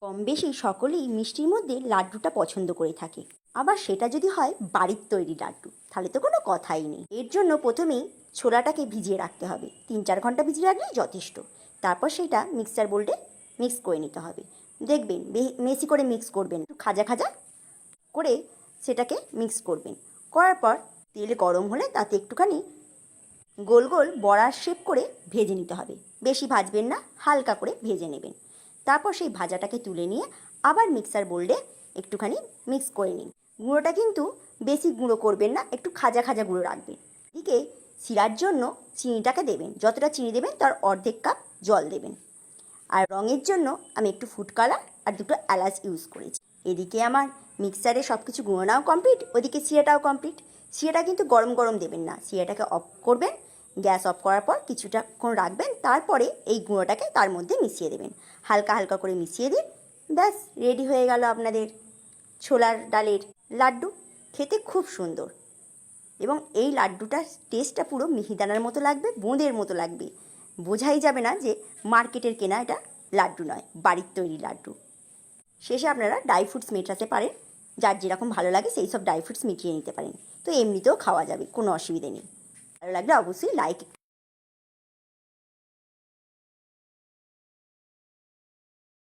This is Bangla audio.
কম বেশি সকলেই মিষ্টির মধ্যে লাড্ডুটা পছন্দ করে থাকে। আবার সেটা যদি হয় বাড়ির তৈরি লাড্ডু, তাহলে তো কোনো কথাই নেই। এর জন্য প্রথমেই ছোলাটাকে ভিজিয়ে রাখতে হবে, 3-4 ঘন্টা ভিজিয়ে রাখলেই যথেষ্ট। তারপর সেটা মিক্সার বোর্ডে মিক্স করে নিতে হবে। দেখবেন বেশি করে মিক্স করবেন, একটু খাজা খাজা করে সেটাকে মিক্স করবেন। করার পর তেল গরম হলে তাতে একটুখানি গোল গোল বড়ার শেপ করে ভেজে নিতে হবে। বেশি ভাজবেন না, হালকা করে ভেজে নেবেন। তারপর সেই ভাজাটাকে তুলে নিয়ে আবার মিক্সার বোর্ডে একটুখানি মিক্স করে নিন। গুঁড়োটা কিন্তু বেশি গুঁড়ো করবেন না, একটু খাজা খাজা গুঁড়ো রাখবেন। এদিকে শিরার জন্য চিনিটাকে দেবেন, যতটা চিনি দেবেন তার অর্ধেক কাপ জল দেবেন। আর রঙের জন্য আমি একটু ফুড কালার আর দুটো এলাচ ইউজ করেছি। এদিকে আমার মিক্সারে সব কিছু গুঁড়োনাও কমপ্লিট, ওদিকে শিরাটাও কমপ্লিট। শিরাটা কিন্তু গরম গরম দেবেন না, শিরাটাকে অফ করবেন। গ্যাস অফ করার পর কিছুটাক্ষণ রাখবেন, তারপরে এই গুঁড়োটাকে তার মধ্যে মিশিয়ে দেবেন। হালকা হালকা করে মিশিয়ে দিন, ব্যাস রেডি হয়ে গেল আপনাদের ছোলার ডালের লাড্ডু। খেতে খুব সুন্দর, এবং এই লাড্ডুটার টেস্টটা পুরো মিহিদানার মতো লাগবে, বোঁদের মতো লাগবে। বোঝাই যাবে না যে মার্কেটের কেনা এটা লাড্ডু নয়, বাড়ির তৈরি লাড্ডু। শেষে আপনারা ড্রাই ফ্রুটস মেটাতে পারেন, যার যেরকম ভালো লাগে সেই সব ড্রাই ফ্রুটস মিটিয়ে নিতে পারেন। তো এমনিতেও খাওয়া যাবে, কোনো অসুবিধে নেই। ভালো লাগলে অবশ্যই লাইক